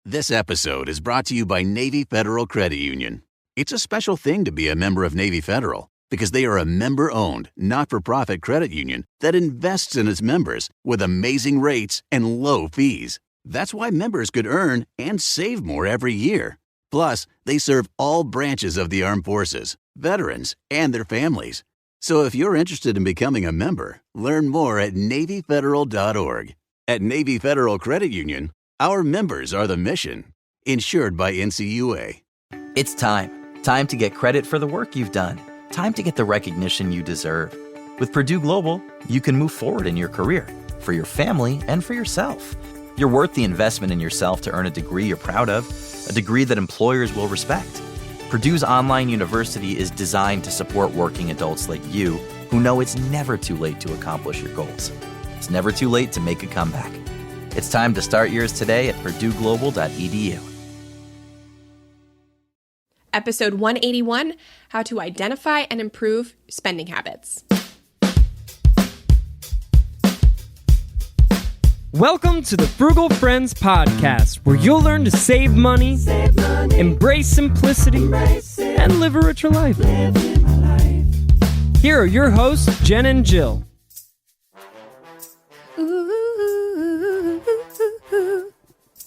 This episode is brought to you by Navy Federal Credit Union. It's a special thing to be a member of Navy Federal because they are a member-owned, not-for-profit credit union that invests in its members with amazing rates and low fees. That's why members could earn and save more every year. Plus, they serve all branches of the armed forces, veterans, and their families. So if you're interested in becoming a member, learn more at NavyFederal.org. At Navy Federal Credit Union, our members are the mission. Insured by NCUA. It's time. Time to get credit for the work you've done. Time to get the recognition you deserve. With Purdue Global, you can move forward in your career, for your family, and for yourself. You're worth the investment in yourself to earn a degree you're proud of, a degree that employers will respect. Purdue's online university is designed to support working adults like you who know it's never too late to accomplish your goals. It's never too late to make a comeback. It's time to start yours today at purdueglobal.edu. Episode 181, How to Identify and Improve Spending Habits. Welcome to the Frugal Friends podcast, where you'll learn to save money, embrace simplicity, and live a richer life. Here are your hosts, Jen and Jill.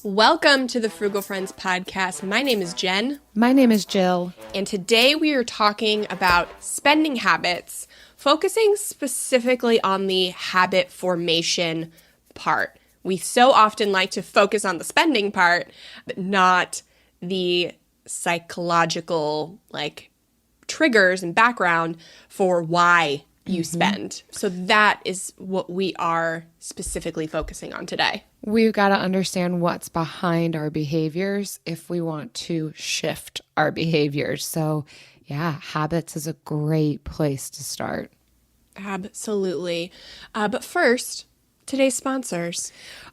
Welcome to the Frugal Friends podcast. My name is Jen. My name is Jill. And today we are talking about spending habits, focusing specifically on the habit formation part. We so often like to focus on the spending part, but not the psychological triggers and background for why you spend. So that is what we are specifically focusing on today. We've got to understand what's behind our behaviors if we want to shift our behaviors. So yeah, habits is a great place to start. Absolutely. But first, today's sponsors.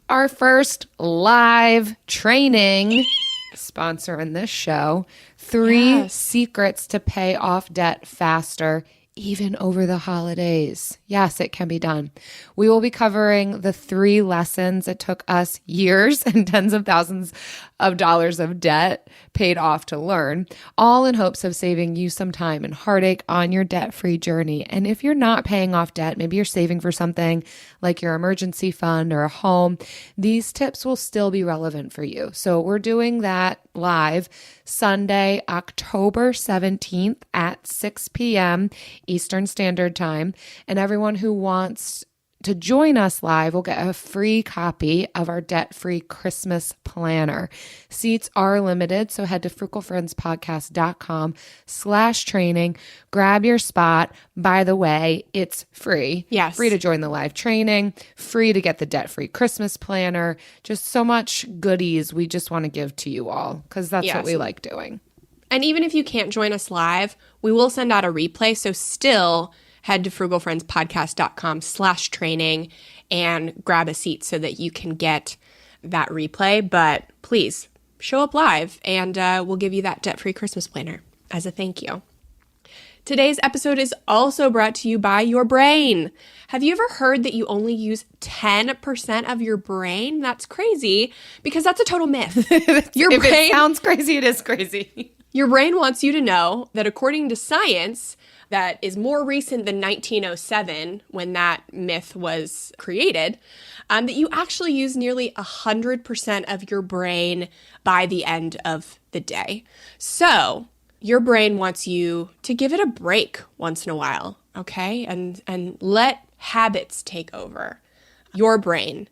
Our first live training sponsor in this show, 3 secrets to pay off debt faster, even over the holidays. Yes, it can be done. We will be covering the 3 lessons it took us years and tens of thousands of dollars of debt paid off to learn, all in hopes of saving you some time and heartache on your debt-free journey. And if you're not paying off debt, maybe you're saving for something like your emergency fund or a home, these tips will still be relevant for you. So we're doing that live Sunday, October 17th at 6 p.m. Eastern Standard Time. And everyone who wants to join us live will get a free copy of our debt-free Christmas planner. Seats are limited, so head to frugalfriendspodcast.com/training. Grab your spot. By the way, it's free. Yes. Free to join the live training, free to get the debt-free Christmas planner. Just so much goodies we just want to give to you all because that's what we like doing. And even if you can't join us live, we will send out a replay, so still head to frugalfriendspodcast.com/training and grab a seat so that you can get that replay. But please show up live and we'll give you that debt-free Christmas planner as a thank you. Today's episode is also brought to you by your brain. Have you ever heard that you only use 10% of your brain? That's crazy because that's a total myth. If it sounds crazy, it is crazy. Your brain wants you to know that according to science, that is more recent than 1907, when that myth was created, that you actually use nearly 100% of your brain by the end of the day. So your brain wants you to give it a break once in a while, okay? And let habits take over. Your brain,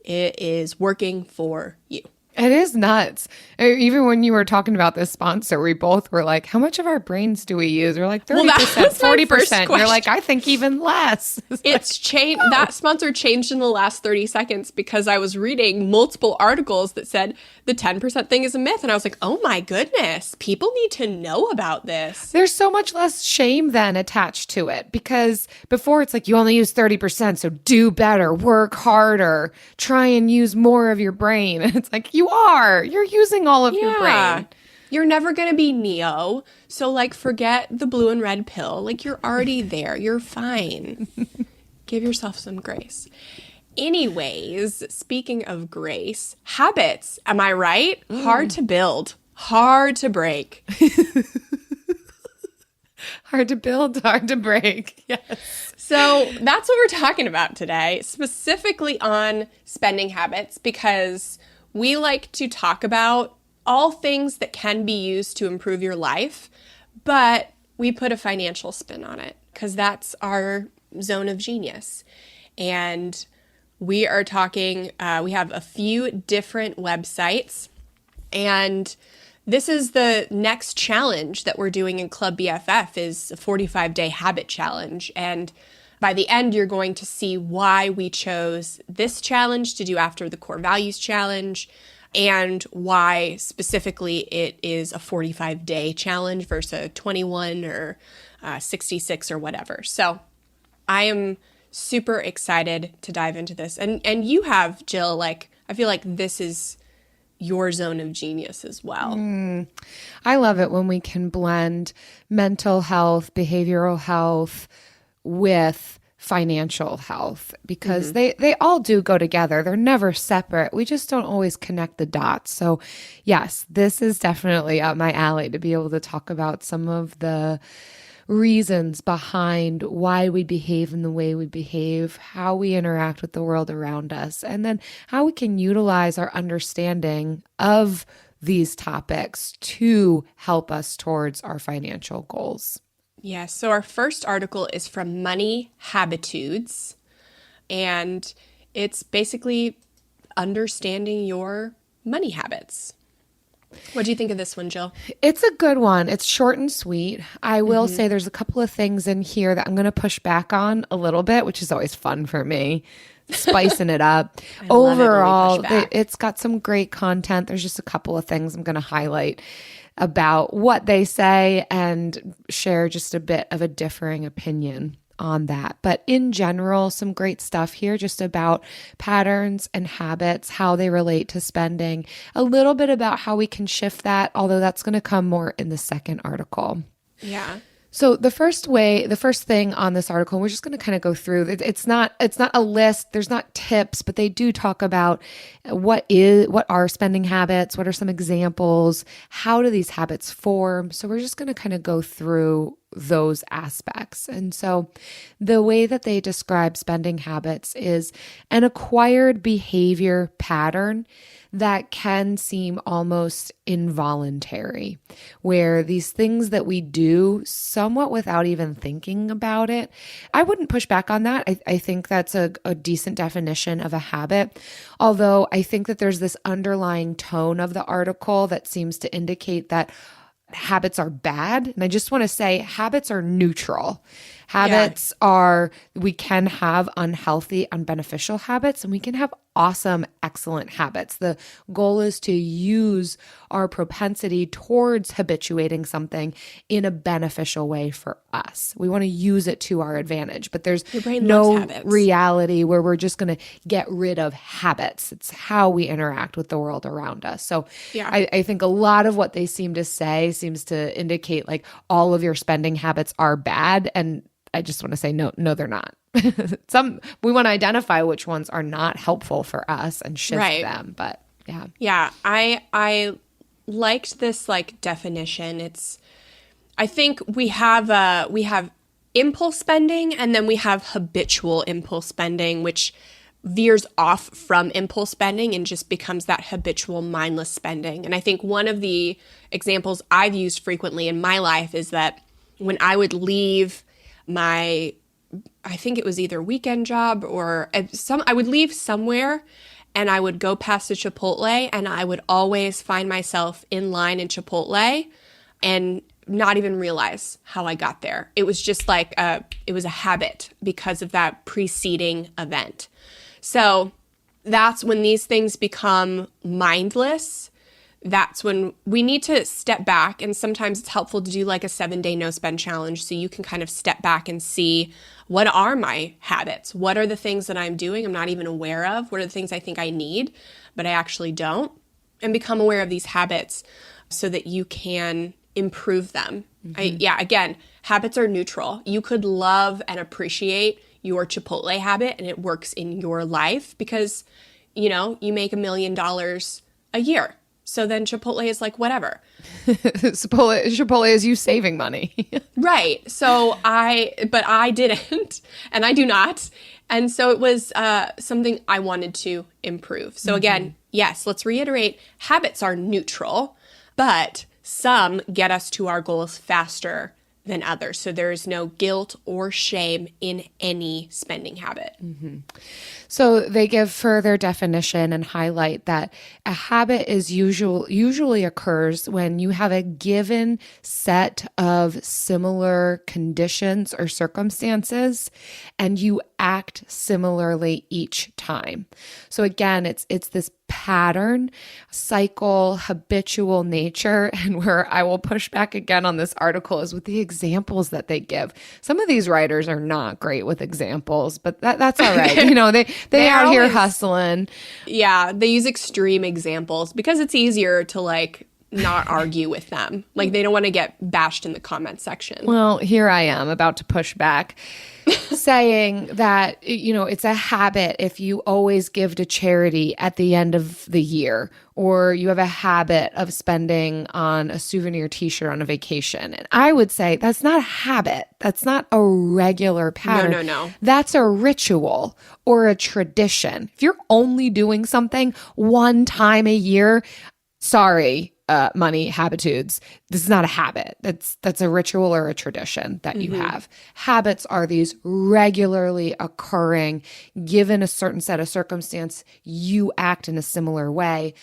it is working for you. It is nuts. Even when you were talking about this sponsor, we both were like, how much of our brains do we use? We're like 30%, 40%. You're like, I think even less. It's changed. That sponsor changed in the last 30 seconds because I was reading multiple articles that said the 10% thing is a myth. And I was like, oh my goodness, people need to know about this. There's so much less shame then attached to it because before it's like you only use 30%. So do better, work harder, try and use more of your brain. And it's like, you're using all of your brain. You're never going to be Neo. So forget the blue and red pill. You're already there. You're fine. Give yourself some grace. Anyways, speaking of grace, habits, am I right? Hard to build, hard to break. Hard to build, hard to break. Yes. So that's what we're talking about today, specifically on spending habits, because we like to talk about all things that can be used to improve your life, but we put a financial spin on it because that's our zone of genius. And we are talking, we have a few different websites, and this is the next challenge that we're doing in Club BFF is a 45-day habit challenge. And by the end, you're going to see why we chose this challenge to do after the core values challenge and why specifically it is a 45-day challenge versus a 21 or 66 or whatever. So I am super excited to dive into this. And you have, Jill, like, I feel like this is your zone of genius as well. I love it when we can blend mental health, behavioral health with financial health because they all do go together. They're never separate. We just don't always connect the dots. So yes, this is definitely up my alley to be able to talk about some of the reasons behind why we behave in the way we behave, how we interact with the world around us, and then how we can utilize our understanding of these topics to help us towards our financial goals. Yeah, so our first article is from Money Habitudes, and it's basically understanding your money habits. What do you think of this one, Jill? It's a good one. It's short and sweet. I will say there's a couple of things in here that I'm going to push back on a little bit, which is always fun for me, spicing it up. Overall, it's got some great content. There's just a couple of things I'm going to highlight about what they say and share just a bit of a differing opinion on that. But in general, some great stuff here just about patterns and habits, how they relate to spending, a little bit about how we can shift that, although that's going to come more in the second article. Yeah. So the first thing on this article, we're just going to kind of go through. It's not a list. There's not tips, but they do talk about what are spending habits, what are some examples, how do these habits form. So we're just going to kind of go through those aspects. And so the way that they describe spending habits is an acquired behavior pattern that can seem almost involuntary, where these things that we do somewhat without even thinking about it. I wouldn't push back on that. I think that's a decent definition of a habit, although I think that there's this underlying tone of the article that seems to indicate that habits are bad. And I just want to say habits are neutral. Habits are, we can have unhealthy, unbeneficial habits, and we can have awesome, excellent habits. The goal is to use our propensity towards habituating something in a beneficial way for us. We want to use it to our advantage, but there's no reality where we're just going to get rid of habits. It's how we interact with the world around us. So I think a lot of what they seem to say seems to indicate like all of your spending habits are bad, and I just want to say, no, they're not. We want to identify which ones are not helpful for us and shift them. But yeah. Yeah. I liked this like definition. I think we have impulse spending, and then we have habitual impulse spending, which veers off from impulse spending and just becomes that habitual mindless spending. And I think one of the examples I've used frequently in my life is that when I would leave I think it was either weekend job or I would leave somewhere and I would go past a Chipotle, and I would always find myself in line in Chipotle and not even realize how I got there. It was just like it was a habit because of that preceding event. So that's when these things become mindless. That's when we need to step back, and sometimes it's helpful to do like a 7-day no spend challenge so you can kind of step back and see, what are my habits? What are the things that I'm doing I'm not even aware of? What are the things I think I need but I actually don't? And become aware of these habits so that you can improve them. Again, habits are neutral. You could love and appreciate your Chipotle habit and it works in your life because, you make $1 million a year. So then Chipotle is like, whatever. Chipotle is you saving money. Right. So I didn't, and I do not. And so it was something I wanted to improve. So again, yes, let's reiterate, habits are neutral, but some get us to our goals faster than others. So there is no guilt or shame in any spending habit. So they give further definition and highlight that a habit is usually occurs when you have a given set of similar conditions or circumstances and you act similarly each time. So again, it's this pattern, cycle, habitual nature. And where I will push back again on this article is with the examples that they give. Some of these writers are not great with examples, but that's all right. They out here hustling. Yeah, they use extreme examples because it's easier to not argue with them. They don't want to get bashed in the comment section. Well, here I am about to push back. Saying that, it's a habit if you always give to charity at the end of the year, or you have a habit of spending on a souvenir t-shirt on a vacation. And I would say that's not a habit. That's not a regular pattern. No. That's a ritual or a tradition. If you're only doing something one time a year, sorry, money habitudes. This is not a habit. That's a ritual or a tradition that you have. Habits are these regularly occurring, given a certain set of circumstance, you act in a similar way,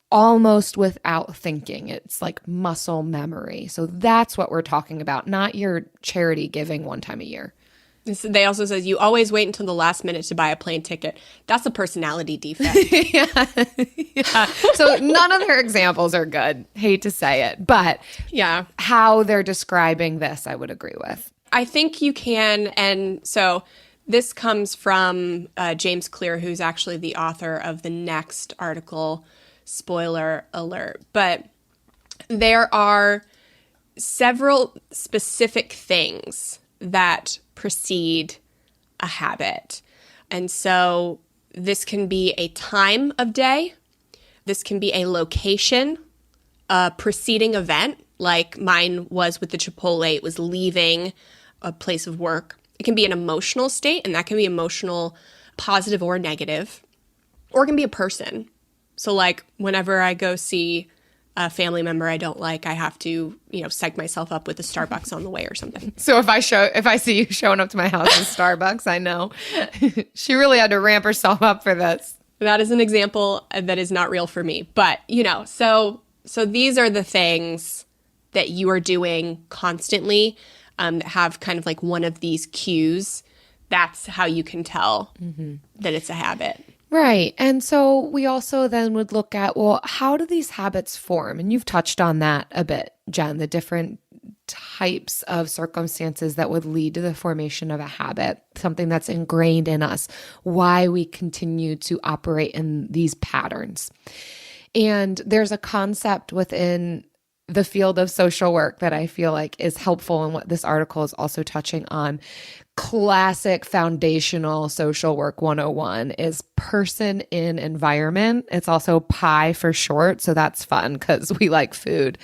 almost without thinking. It's like muscle memory. So that's what we're talking about, not your charity giving one time a year. They also says you always wait until the last minute to buy a plane ticket. That's a personality defect. Yeah. So none of their examples are good. Hate to say it, but yeah, how they're describing this, I would agree with. I think you can. And so this comes from James Clear, who's actually the author of the next article, spoiler alert. But there are several specific things that precede a habit. And so this can be a time of day. This can be a location, a preceding event, like mine was with the Chipotle. It was leaving a place of work. It can be an emotional state, and that can be emotional, positive or negative. Or it can be a person. So whenever I go see a family member I don't like, I have to, psych myself up with a Starbucks on the way or something. So if I see you showing up to my house in Starbucks, I know she really had to ramp herself up for this. That is an example that is not real for me. But, so these are the things that you are doing constantly that have kind of one of these cues. That's how you can tell that it's a habit. Right. And so we also then would look at, well, how do these habits form? And you've touched on that a bit, Jen, the different types of circumstances that would lead to the formation of a habit, something that's ingrained in us, why we continue to operate in these patterns. And there's a concept within the field of social work that I feel like is helpful in what this article is also touching on. Classic foundational social work 101 is person in environment. It's also PIE for short, so that's fun because we like food.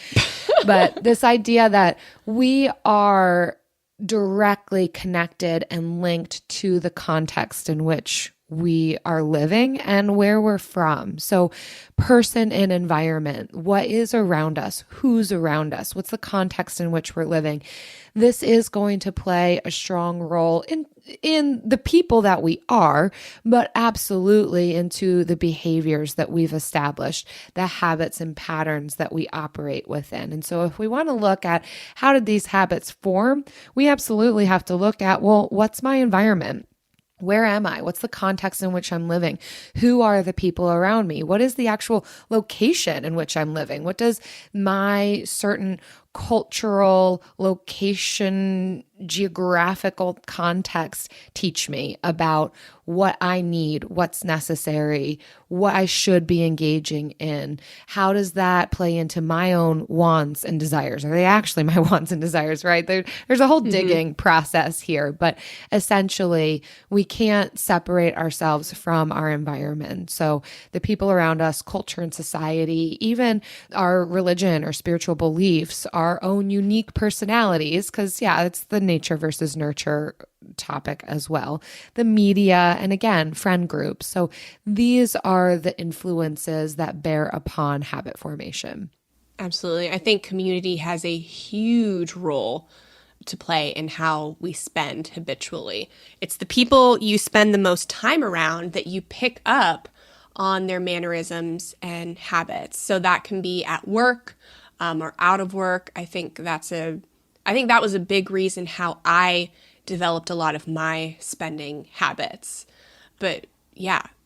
But this idea that we are directly connected and linked to the context in which we are living and where we're from. So person and environment, what is around us, who's around us, what's the context in which we're living. This is going to play a strong role in the people that we are, but absolutely into the behaviors that we've established, the habits and patterns that we operate within. And so if we want to look at how did these habits form, we absolutely have to look at, well, what's my environment? Where am I? What's the context in which I'm living? Who are the people around me? What is the actual location in which I'm living? What does my certain cultural, location, geographical context teach me about what I need, what's necessary, what I should be engaging in? How does that play into my own wants and desires? Are they actually my wants and desires, right? There's a whole digging process here, but essentially we can't separate ourselves from our environment. So the people around us, culture and society, even our religion or spiritual beliefs, our own unique personalities, because it's the nature versus nurture topic as well, the media, and again, friend groups. So these are the influences that bear upon habit formation. Absolutely. I think community has a huge role to play in how we spend habitually. It's the people you spend the most time around that you pick up on their mannerisms and habits. So that can be at work or out of work. I think that was a big reason how I developed a lot of my spending habits. But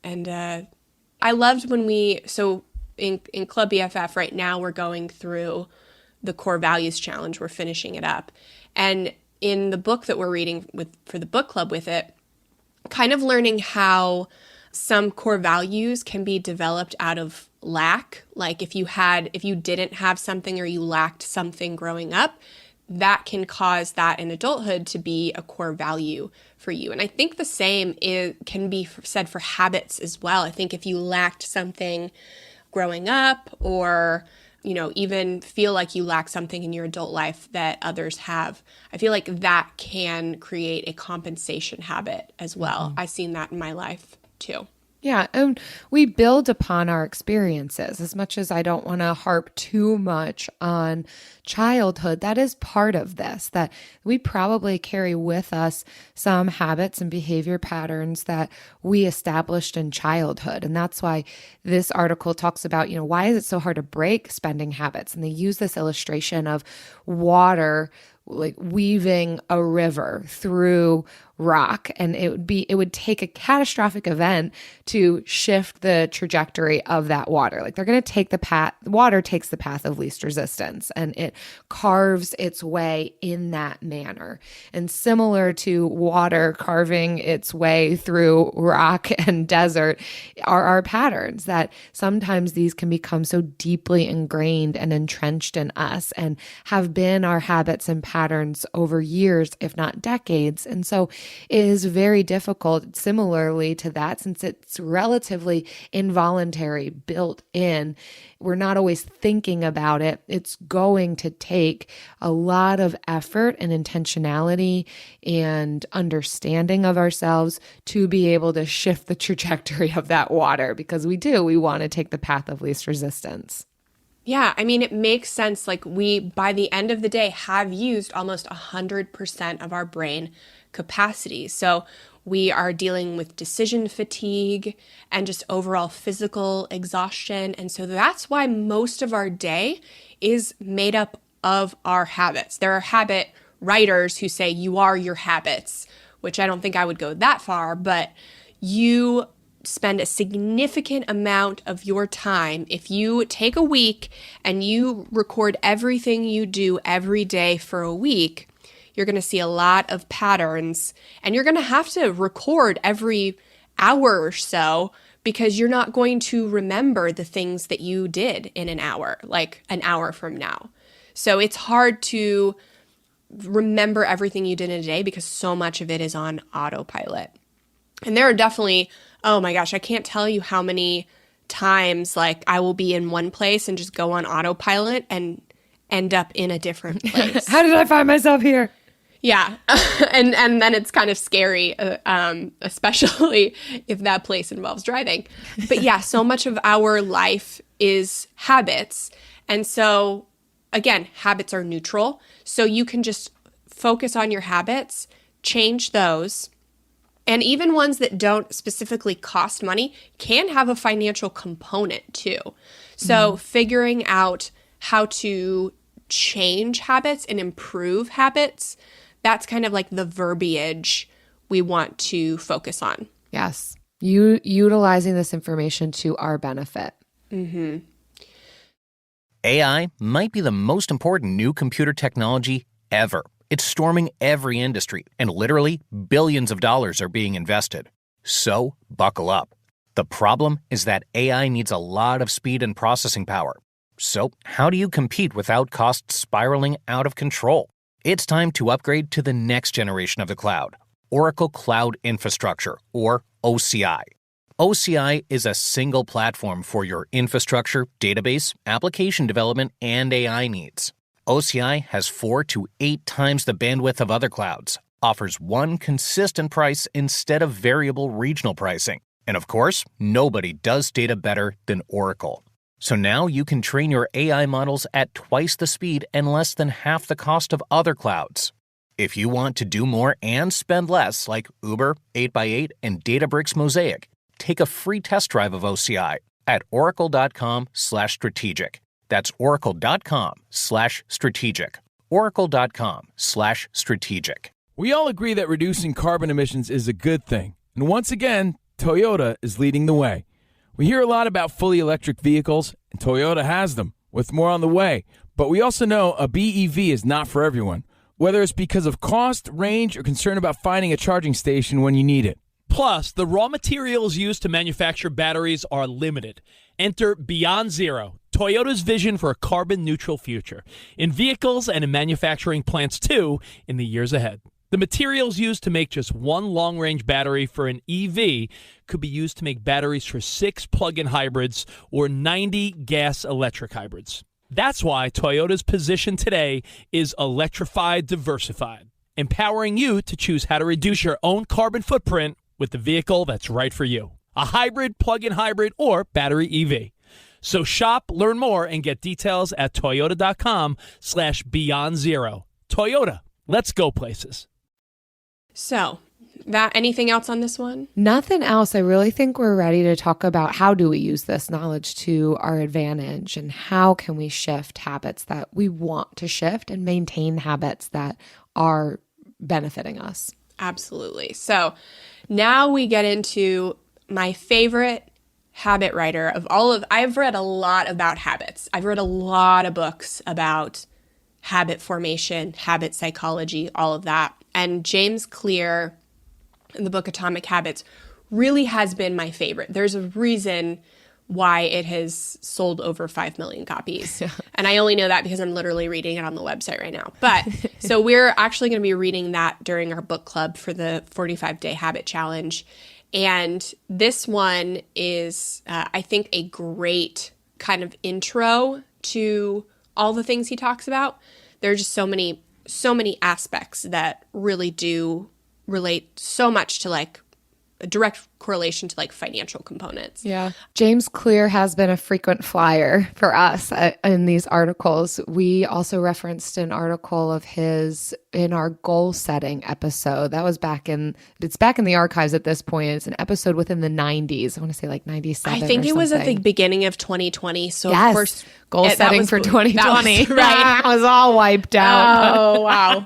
and I loved when in Club BFF right now, we're going through the Core Values Challenge. We're finishing it up. And in the book that we're reading for the book club with it, kind of learning how some core values can be developed out of lack. Like if you didn't have something or you lacked something growing up, that can cause that in adulthood to be a core value for you. And I think the same can be said for habits as well. I think if you lacked something growing up or, even feel like you lack something in your adult life that others have, I feel like that can create a compensation habit as well. I've seen that in my life too. Yeah, and we build upon our experiences. As much as I don't want to harp too much on childhood, that is part of this, that we probably carry with us some habits and behavior patterns that we established in childhood. And that's why this article talks about, why is it so hard to break spending habits? And they use this illustration of water like weaving a river through rock, and it would take a catastrophic event to shift the trajectory of that water. Like they're going to take the path, water takes the path of least resistance, and it carves its way in that manner. And similar to water carving its way through rock and desert are our patterns, that sometimes these can become so deeply ingrained and entrenched in us and have been our habits and patterns over years, if not decades. And so it is very difficult, similarly to that, since it's relatively involuntary, built in. We're not always thinking about it. It's going to take a lot of effort and intentionality and understanding of ourselves to be able to shift the trajectory of that water, because we want to take the path of least resistance. Yeah, I mean, it makes sense. Like we, by the end of the day, have used almost 100% of our brain capacity. So we are dealing with decision fatigue and just overall physical exhaustion. And so that's why most of our day is made up of our habits. There are habit writers who say you are your habits, which I don't think I would go that far, but you spend a significant amount of your time. If you take a week and you record everything you do every day for a week, you're going to see a lot of patterns, and you're going to have to record every hour or so, because you're not going to remember the things that you did in an hour, like an hour from now. So it's hard to remember everything you did in a day because so much of it is on autopilot. And there are definitely, oh my gosh, I can't tell you how many times like I will be in one place and just go on autopilot and end up in a different place. How did I find myself here? Yeah. and then it's kind of scary, especially if that place involves driving. But yeah, so much of our life is habits. And so again, habits are neutral. So you can just focus on your habits, change those. And even ones that don't specifically cost money can have a financial component too. So figuring out how to change habits and improve habits, that's kind of like the verbiage we want to focus on. Yes. Utilizing this information to our benefit. Mm-hmm. AI might be the most important new computer technology ever. It's storming every industry, and literally billions of dollars are being invested. So, buckle up. The problem is that AI needs a lot of speed and processing power. So, how do you compete without costs spiraling out of control? It's time to upgrade to the next generation of the cloud, Oracle Cloud Infrastructure, or OCI. OCI is a single platform for your infrastructure, database, application development, and AI needs. OCI has 4 to 8 times the bandwidth of other clouds, offers one consistent price instead of variable regional pricing. And of course, nobody does data better than Oracle. So now you can train your AI models at twice the speed and less than half the cost of other clouds. If you want to do more and spend less, like Uber, 8x8, and Databricks Mosaic, take a free test drive of OCI at oracle.com/strategic. That's oracle.com/strategic. oracle.com/strategic. We all agree that reducing carbon emissions is a good thing. And once again, Toyota is leading the way. We hear a lot about fully electric vehicles, and Toyota has them, with more on the way. But we also know a BEV is not for everyone, whether it's because of cost, range, or concern about finding a charging station when you need it. Plus, the raw materials used to manufacture batteries are limited. Enter Beyond Zero, Toyota's vision for a carbon-neutral future, in vehicles and in manufacturing plants, too, in the years ahead. The materials used to make just one long-range battery for an EV could be used to make batteries for 6 plug-in hybrids or 90 gas-electric hybrids. That's why Toyota's position today is electrified, diversified, empowering you to choose how to reduce your own carbon footprint with the vehicle that's right for you. A hybrid, plug-in hybrid, or battery EV. So shop, learn more, and get details at toyota.com/beyond zero. Toyota, let's go places. So, anything else on this one? Nothing else. I really think we're ready to talk about how do we use this knowledge to our advantage and how can we shift habits that we want to shift and maintain habits that are benefiting us. Absolutely. So now we get into my favorite habit writer of all of, I've read a lot about habits. I've read a lot of books about habit formation, habit psychology, all of that. And James Clear in the book Atomic Habits really has been my favorite. There's a reason why it has sold over 5 million copies. And I only know that because I'm literally reading it on the website right now. But so we're actually going to be reading that during our book club for the 45-day habit challenge. And this one is, I think, a great kind of intro to all the things he talks about. There are just so many aspects that really do relate so much to like a direct correlation to like financial components. Yeah. James Clear has been a frequent flyer for us in these articles. We also referenced an article of his in our goal setting episode. That was it's back in the archives at this point. It's an episode within the 90s. I want to say like 97. I think it was at the beginning of 2020. So yes. Of course, goal setting for 2020. That was, right. I was all wiped out. Oh, wow.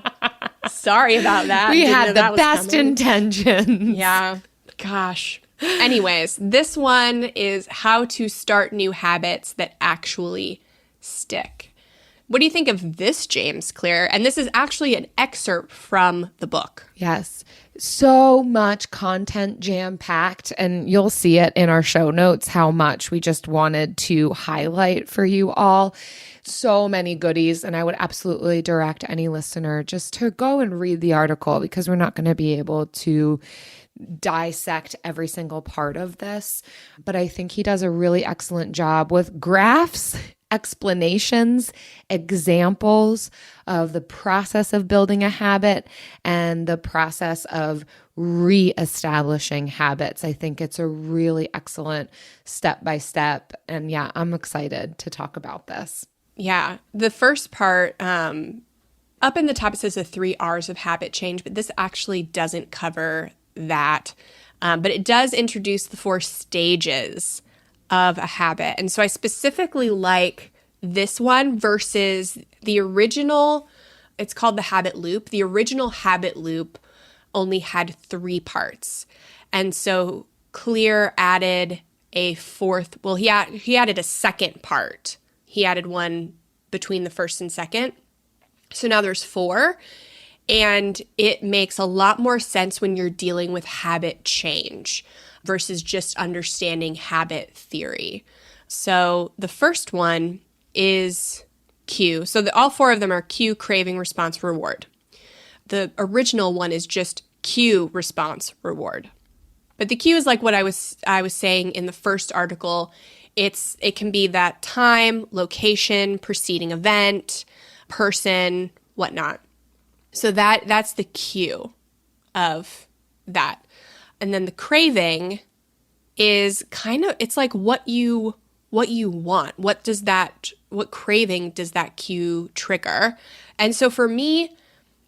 Sorry about that. We had the best intentions. Yeah. Gosh. Anyways, this one is how to start new habits that actually stick. What do you think of this, James Clear? And this is actually an excerpt from the book. Yes. So much content jam-packed, and you'll see it in our show notes how much we just wanted to highlight for you all. So many goodies, and I would absolutely direct any listener just to go and read the article because we're not going to be able to dissect every single part of this. But I think he does a really excellent job with graphs, explanations, examples of the process of building a habit and the process of reestablishing habits. I think it's a really excellent step-by-step. And yeah, I'm excited to talk about this. Yeah. The first part, up in the top, it says the 3 R's of habit change, but this actually doesn't cover that. But it does introduce the 4 stages of a habit. And so I specifically like this one versus the original. It's called the habit loop. The original habit loop only had 3 parts. And so Clear added a 4th, well, he added a second part. he added one between the first and second. So now there's 4. And it makes a lot more sense when you're dealing with habit change versus just understanding habit theory. So the first one is cue. So all 4 of them are cue, craving, response, reward. The original one is just cue, response, reward. But the cue is like what I was saying in the first article. It can be that time, location, preceding event, person, whatnot. So that's the cue of that. And then the craving is it's like what you want. What craving does that cue trigger? And so for me,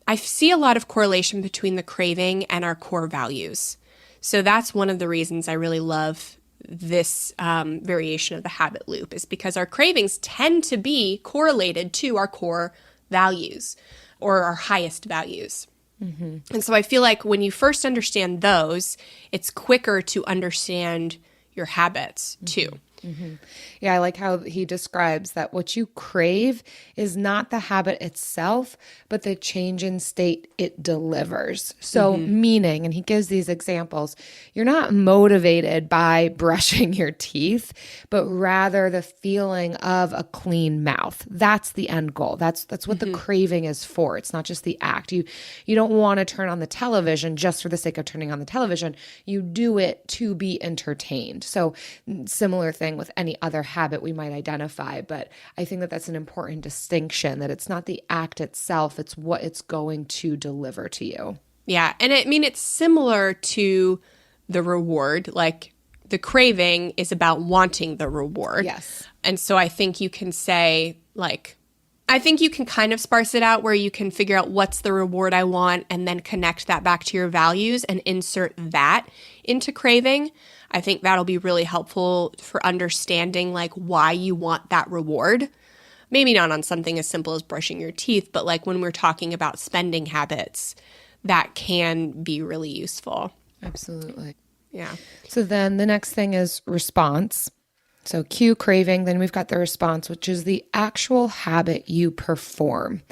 I see a lot of correlation between the craving and our core values. So that's one of the reasons I really love this variation of the habit loop, is because our cravings tend to be correlated to our core values or our highest values. Mm-hmm. And so I feel like when you first understand those, it's quicker to understand your habits too. Mm-hmm. Yeah, I like how he describes that what you crave is not the habit itself, but the change in state it delivers. So meaning, and he gives these examples, you're not motivated by brushing your teeth, but rather the feeling of a clean mouth. That's the end goal. That's what the craving is for. It's not just the act. You don't want to turn on the television just for the sake of turning on the television. You do it to be entertained. So similar thing with any other habit we might identify, but I think that that's an important distinction, that it's not the act itself, it's what it's going to deliver to you. Yeah, and it's similar to the reward. Like the craving is about wanting the reward. Yes. And so I think you can say, I think you can kind of sparse it out where you can figure out what's the reward I want and then connect that back to your values and insert that into craving. I think that'll be really helpful for understanding why you want that reward. Maybe not on something as simple as brushing your teeth, but when we're talking about spending habits, that can be really useful. Absolutely. Yeah. So then the next thing is response. So cue, craving, then we've got the response, which is the actual habit you perform.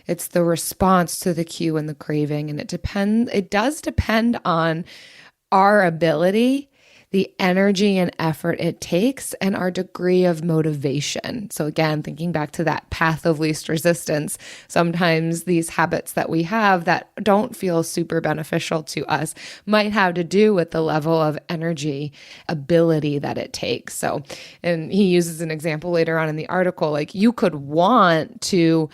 It's the response to the cue and the craving, and it does depend on our ability, the energy and effort it takes, and our degree of motivation. So again, thinking back to that path of least resistance, sometimes these habits that we have that don't feel super beneficial to us might have to do with the level of energy, ability that it takes. So, and he uses an example later on in the article, you could want to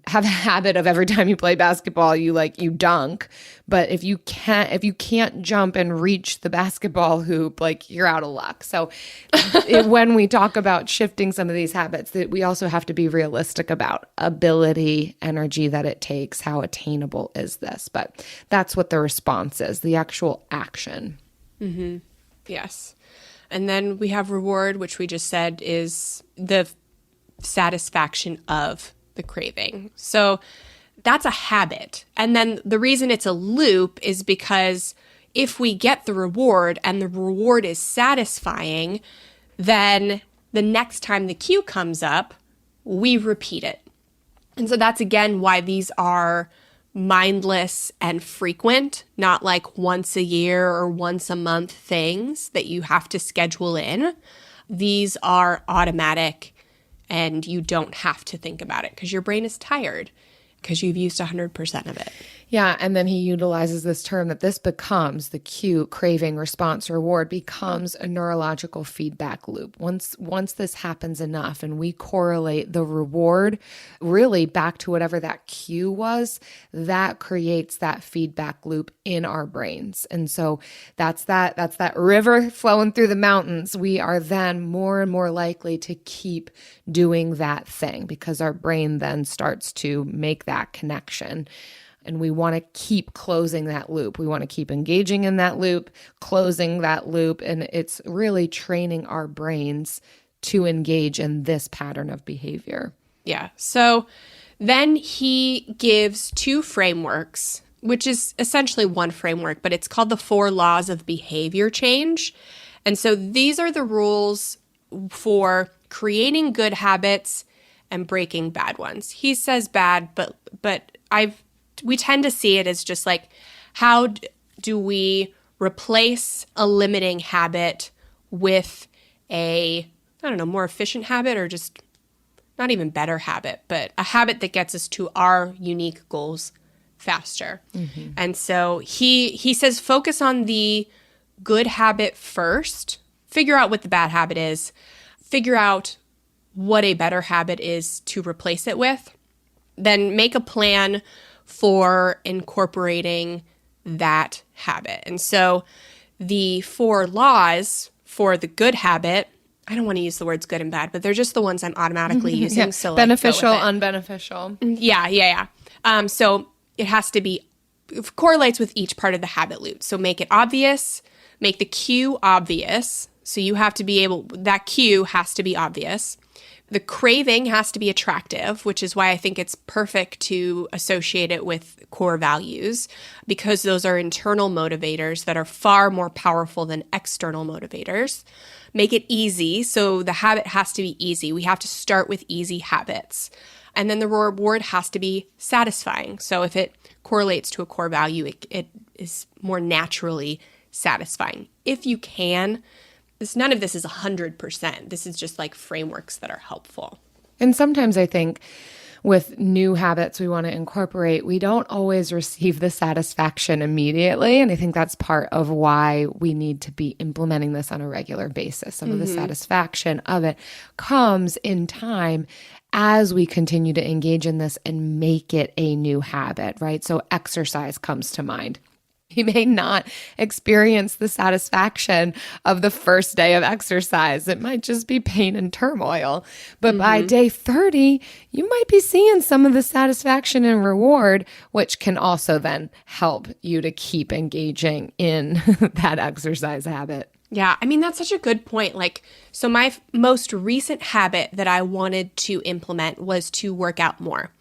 have a habit of every time you play basketball, you dunk. But if you can't jump and reach the basketball hoop, you're out of luck. So when we talk about shifting some of these habits, that we also have to be realistic about ability, energy that it takes, how attainable is this? But that's what the response is, the actual action. Mm-hmm. Yes. And then we have reward, which we just said is the satisfaction of the craving. So that's a habit. And then the reason it's a loop is because if we get the reward and the reward is satisfying, then the next time the cue comes up, we repeat it. And so that's again why these are mindless and frequent, not once a year or once a month things that you have to schedule in. These are automatic, and you don't have to think about it because your brain is tired because you've used 100% of it. Yeah, and then he utilizes this term that this becomes the cue, craving, response, reward becomes a neurological feedback loop. Once this happens enough and we correlate the reward really back to whatever that cue was, that creates that feedback loop in our brains. And so that's that river flowing through the mountains. We are then more and more likely to keep doing that thing because our brain then starts to make that connection. And we want to keep closing that loop. We want to keep engaging in that loop, closing that loop. And it's really training our brains to engage in this pattern of behavior. Yeah. So then he gives 2 frameworks, which is essentially one framework, but it's called the 4 laws of behavior change. And so these are the rules for creating good habits and breaking bad ones. He says bad, but we tend to see it as just like, how do we replace a limiting habit with a, I don't know, more efficient habit, or just not even better habit, but a habit that gets us to our unique goals faster. Mm-hmm. And so he says focus on the good habit first, figure out what the bad habit is, figure out what a better habit is to replace it with, then make a plan for incorporating that habit. And so the 4 laws for the good habit, I don't want to use the words good and bad, but they're just the ones I'm automatically using. Yeah. So beneficial, unbeneficial. Yeah. So it has to be, it correlates with each part of the habit loop. So make it obvious, make the cue obvious. So you have to be able, that cue has to be obvious. The craving has to be attractive, which is why I think it's perfect to associate it with core values, because those are internal motivators that are far more powerful than external motivators. Make it easy. So the habit has to be easy. We have to start with easy habits. And then the reward has to be satisfying. So if it correlates to a core value, it is more naturally satisfying. If you can, none of this is 100%. This is just like frameworks that are helpful. And sometimes I think with new habits we want to incorporate, we don't always receive the satisfaction immediately. And I think that's part of why we need to be implementing this on a regular basis. Some of the satisfaction of it comes in time as we continue to engage in this and make it a new habit, right? So exercise comes to mind. You may not experience the satisfaction of the first day of exercise. It might just be pain and turmoil. But by day 30, you might be seeing some of the satisfaction and reward, which can also then help you to keep engaging in that exercise habit. Yeah, I mean, that's such a good point. Like, so my most recent habit that I wanted to implement was to work out more.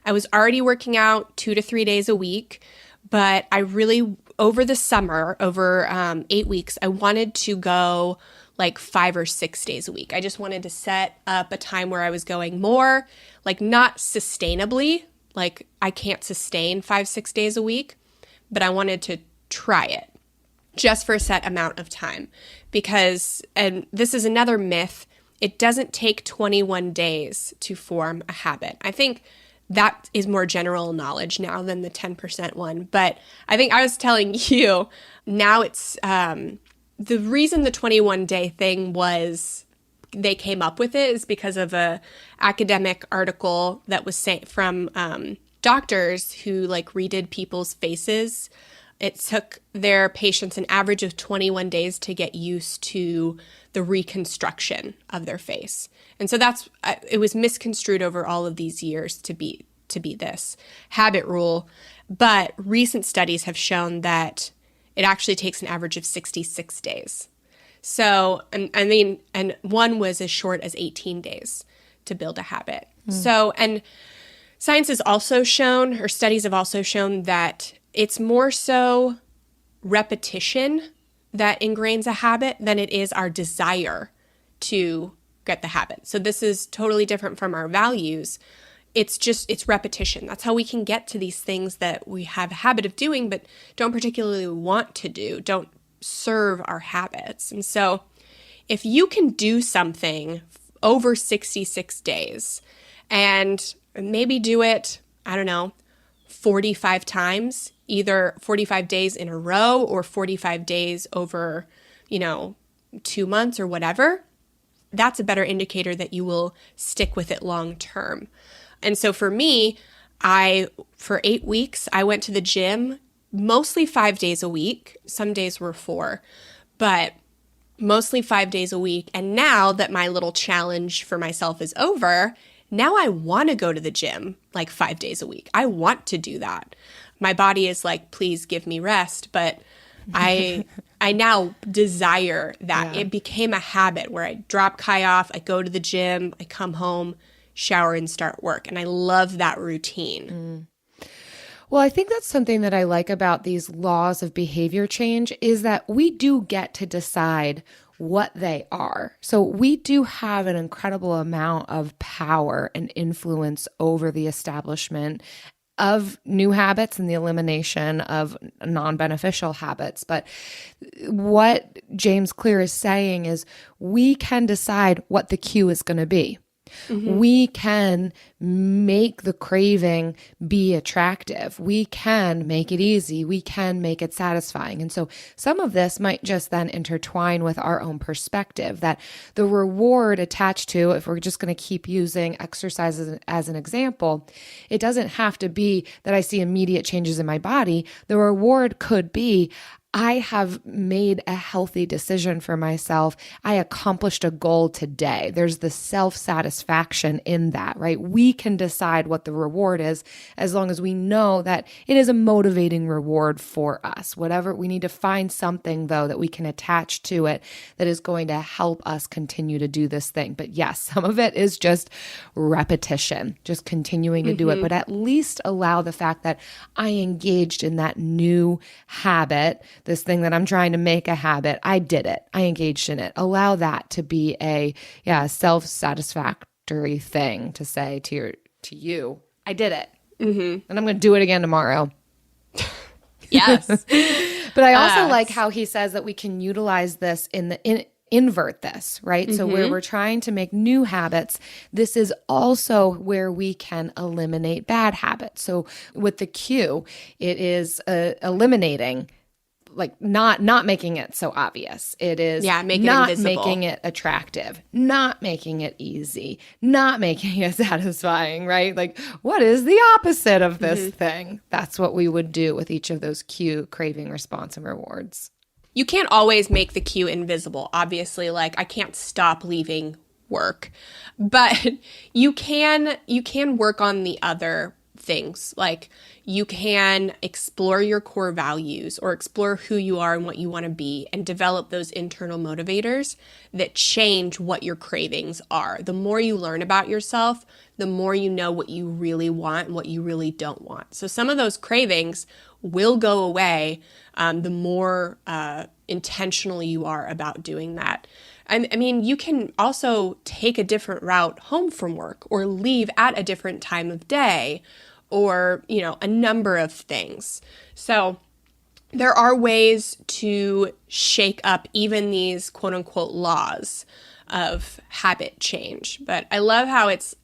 I was already working out 2 to 3 days a week, but I really, over the summer, over 8 weeks, I wanted to go like 5 or 6 days a week. I just wanted to set up a time where I was going more, like not sustainably, like I can't sustain 5-6 days a week, but I wanted to try it just for a set amount of time. Because, and this is another myth, it doesn't take 21 days to form a habit. I think that is more general knowledge now than the 10% one. But I think I was telling you, now it's, the reason the 21-day thing was, they came up with it is because of a academic article that was sent from doctors who like redid people's faces. It took their patients an average of 21 days to get used to the reconstruction of their face. And so that's, it was misconstrued over all of these years to be this habit rule. But recent studies have shown that it actually takes an average of 66 days. So, and one was as short as 18 days to build a habit. So, and science has also shown, or studies have also shown, that it's more so repetition that ingrains a habit than it is our desire to get the habit. So this is totally different from our values. It's repetition. That's how we can get to these things that we have a habit of doing but don't particularly want to do, don't serve our habits. And so if you can do something over 66 days and maybe do it, 45 times, either 45 days in a row or 45 days over, 2 months or whatever, that's a better indicator that you will stick with it long term. And so for me, for 8 weeks, I went to the gym mostly 5 days a week. Some days were 4, but mostly 5 days a week. And now that my little challenge for myself is over, now I want to go to the gym like 5 days a week. I want to do that. My body is like, please give me rest. But I now desire that. Yeah. It became a habit where I drop Kai off, I go to the gym, I come home, shower, and start work. And I love that routine. Well, I think that's something that I like about these laws of behavior change is that we do get to decide what they are. So we do have an incredible amount of power and influence over the establishment of new habits and the elimination of non-beneficial habits. But what James Clear is saying is we can decide what the cue is going to be. We can make the craving be attractive. We can make it easy. We can make it satisfying. And so some of this might just then intertwine with our own perspective, that the reward attached to, if we're just going to keep using exercise as an example, it doesn't have to be that I see immediate changes in my body. The reward could be, I have made a healthy decision for myself. I accomplished a goal today. There's the self-satisfaction in that, right? We can decide what the reward is as long as we know that it is a motivating reward for us. Whatever, we need to find something though that we can attach to it that is going to help us continue to do this thing. But yes, some of it is just repetition, just continuing to do it, but at least allow the fact that I engaged in that new habit, this thing that I'm trying to make a habit. I did it. I engaged in it. Allow that to be a self-satisfactory thing to say to you, I did it. And I'm going to do it again tomorrow. Yes. But I also like how he says that we can utilize this invert this, right? So where we're trying to make new habits, this is also where we can eliminate bad habits. So with the cue, it is eliminating, like not making it so obvious. It is making not it invisible. making it attractive, not making it easy, not making it satisfying, right? Like, what is the opposite of this thing? That's what we would do with each of those cue, craving, response, and rewards. You can't always make the cue invisible. Obviously, like I can't stop leaving work, but you can work on the other things. Like you can explore your core values or explore who you are and what you want to be and develop those internal motivators that change what your cravings are. The more you learn about yourself, the more you know what you really want and what you really don't want. So some of those cravings will go away the more intentional you are about doing that. I mean, you can also take a different route home from work or leave at a different time of day or, a number of things. So there are ways to shake up even these quote unquote laws of habit change. But I love how it's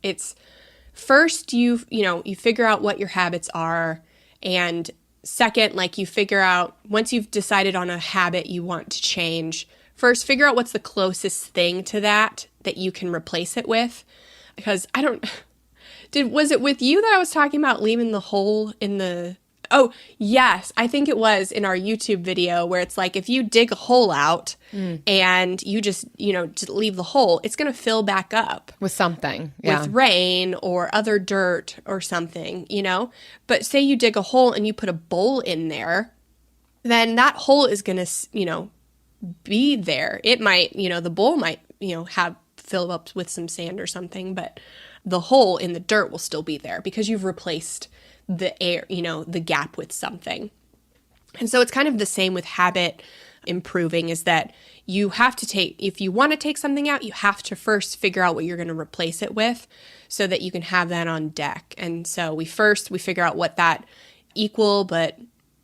first you figure out what your habits are, and second, like you figure out once you've decided on a habit you want to change, first figure out what's the closest thing to that you can replace it with. Because was it with you that I was talking about leaving the hole in the... Oh, yes. I think it was in our YouTube video where it's like if you dig a hole out and you just leave the hole, it's going to fill back up. With something. With rain or other dirt or something, But say you dig a hole and you put a bowl in there, then that hole is going to, be there. It might, the bowl might, have fill up with some sand or something, but the hole in the dirt will still be there because you've replaced the air, the gap with something. And so it's kind of the same with habit improving, is that you have to if you want to take something out, you have to first figure out what you're going to replace it with so that you can have that on deck. And so we figure out what that equal but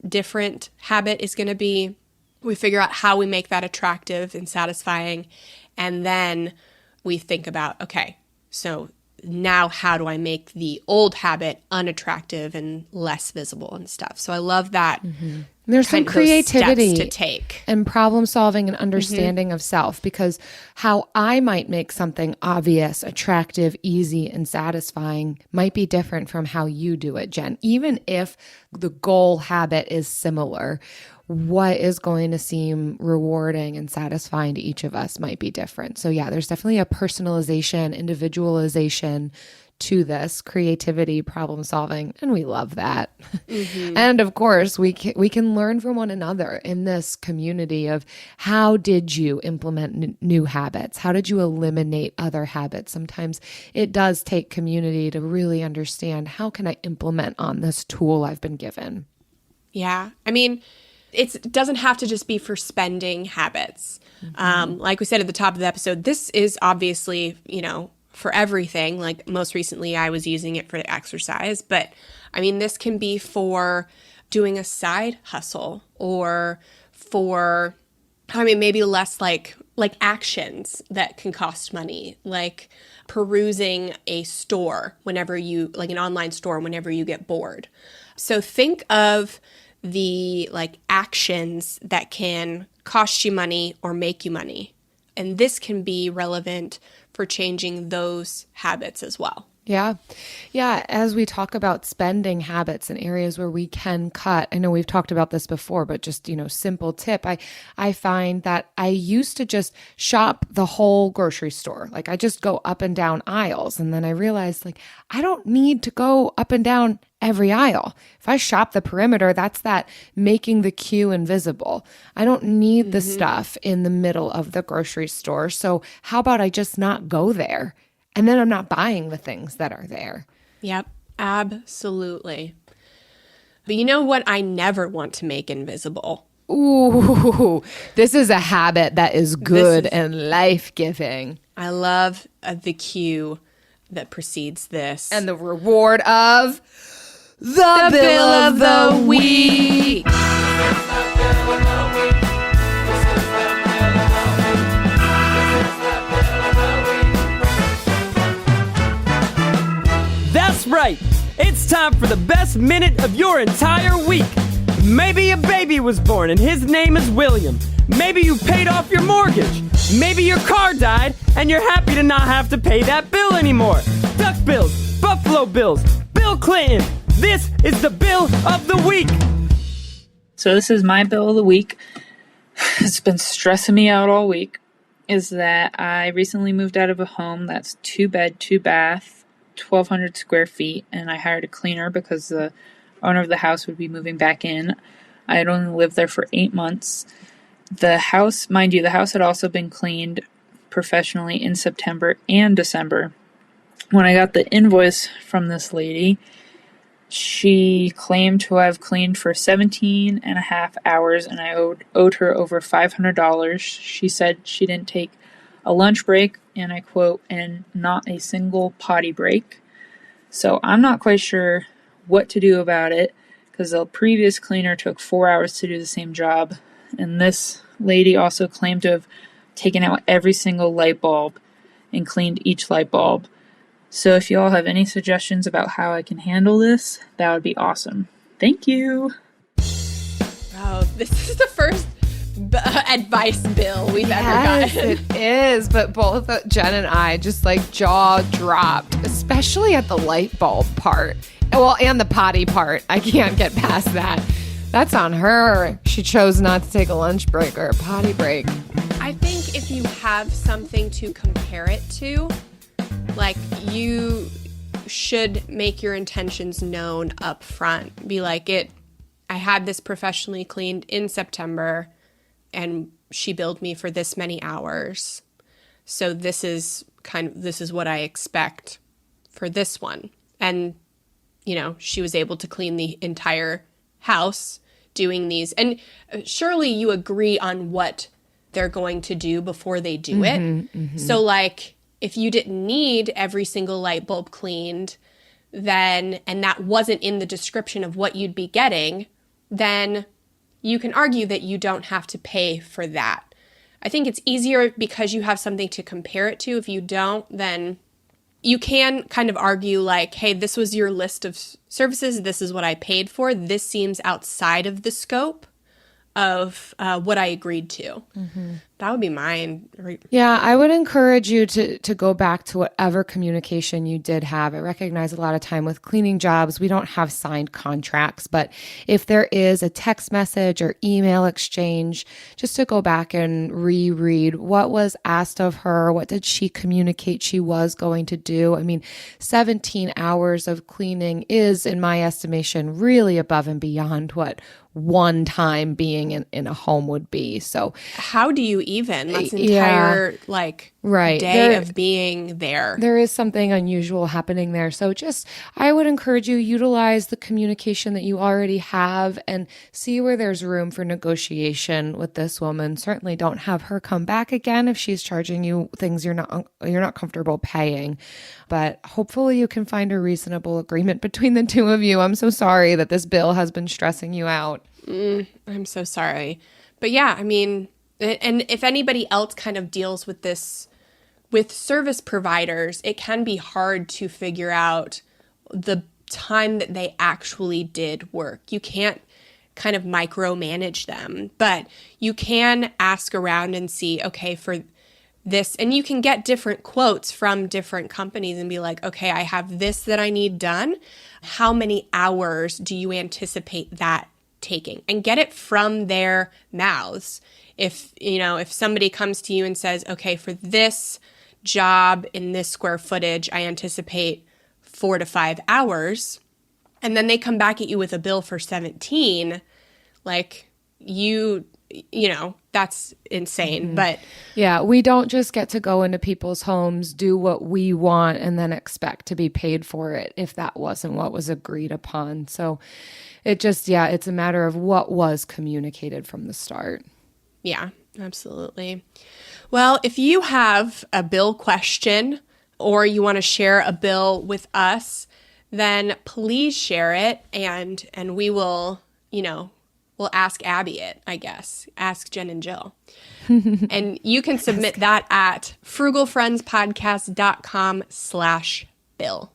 different habit is going to be. We figure out how we make that attractive and satisfying. And then we think about, okay, so now how do I make the old habit unattractive and less visible and stuff? So I love that. There's some creativity to take and problem solving and understanding of self, because how I might make something obvious, attractive, easy, and satisfying might be different from how you do it, Jen. Even if the goal habit is similar, what is going to seem rewarding and satisfying to each of us might be different. So yeah, there's definitely a personalization, individualization to this, creativity, problem solving, and we love that. And of course, we can learn from one another in this community of how did you implement new habits? How did you eliminate other habits? Sometimes it does take community to really understand, how can I implement on this tool I've been given? Yeah. I mean, It doesn't have to just be for spending habits. Like we said at the top of the episode, this is obviously, for everything. Like most recently, I was using it for exercise. But I mean, this can be for doing a side hustle or for, maybe less like actions that can cost money, like perusing a store like an online store whenever you get bored. So think of the actions that can cost you money or make you money. And this can be relevant for changing those habits as well. Yeah. Yeah. As we talk about spending habits and areas where we can cut, I know we've talked about this before, but just, simple tip. I find that I used to just shop the whole grocery store. Like I just go up and down aisles. And then I realized I don't need to go up and down every aisle. If I shop the perimeter, that's that making the queue invisible. I don't need the stuff in the middle of the grocery store. So how about I just not go there? And then I'm not buying the things that are there. Yep, absolutely. But you know what I never want to make invisible? Ooh, this is a habit that is good and life-giving. I love the cue that precedes this. And the reward of the Bill of the Week. That's right. It's time for the best minute of your entire week. Maybe a baby was born and his name is William. Maybe you paid off your mortgage. Maybe your car died and you're happy to not have to pay that bill anymore. Duck bills, Buffalo Bills, Bill Clinton. This is the Bill of the Week. So this is my Bill of the Week. It's been stressing me out all week. Is that I recently moved out of a home that's 2-bed, 2-bath, 1,200 square feet, and I hired a cleaner because the owner of the house would be moving back in. I had only lived there for 8 months. The house, mind you, the house had also been cleaned professionally in September and December. When I got the invoice from this lady, she claimed to have cleaned for 17 and a half hours, and I owed her over $500. She said she didn't take a lunch break, and I quote, and not a single potty break. So I'm not quite sure what to do about it, because the previous cleaner took 4 hours to do the same job, and this lady also claimed to have taken out every single light bulb and cleaned each light bulb. So if you all have any suggestions about how I can handle this, that would be awesome. Thank you. Oh, this is the first advice bill we've ever gotten. It is, but both Jen and I just jaw dropped, especially at the light bulb part. Well, and the potty part. I can't get past that. That's on her. She chose not to take a lunch break or a potty break. I think if you have something to compare it to, you should make your intentions known up front. Be I had this professionally cleaned in September, and she billed me for this many hours. So this is what I expect for this one. And, she was able to clean the entire house doing these. And surely you agree on what they're going to do before they do it. Mm-hmm. So if you didn't need every single light bulb cleaned, and that wasn't in the description of what you'd be getting, then you can argue that you don't have to pay for that. I think it's easier because you have something to compare it to. If you don't, then you can kind of argue hey, this was your list of services. This is what I paid for. This seems outside of the scope of what I agreed to. Mm-hmm. That would be mine. Yeah, I would encourage you to go back to whatever communication you did have. I recognize a lot of time with cleaning jobs, we don't have signed contracts, but if there is a text message or email exchange, just to go back and reread what was asked of her, what did she communicate she was going to do? 17 hours of cleaning is, in my estimation, really above and beyond what one time being in a home would be. So how do you even. That's an entire day of being there. There is something unusual happening there. So I would encourage you, utilize the communication that you already have and see where there's room for negotiation with this woman. Certainly don't have her come back again if she's charging you things you're not comfortable paying. But hopefully you can find a reasonable agreement between the two of you. I'm so sorry that this bill has been stressing you out. I'm so sorry. But yeah, I mean, and if anybody else kind of deals with this with service providers, it can be hard to figure out the time that they actually did work. You can't kind of micromanage them, but you can ask around and see, okay, for this, and you can get different quotes from different companies and be like, okay, I have this that I need done. How many hours do you anticipate that taking? And get it from their mouths. If somebody comes to you and says, okay, for this job in this square footage, I anticipate 4 to 5 hours, and then they come back at you with a bill for 17, that's insane. Mm-hmm. But yeah, we don't just get to go into people's homes, do what we want, and then expect to be paid for it if that wasn't what was agreed upon. So it's a matter of what was communicated from the start. Yeah, absolutely. Well, if you have a bill question or you want to share a bill with us, then please share it and we will, we'll ask Abby it, I guess. Ask Jen and Jill. And you can submit that at frugalfriendspodcast.com/bill.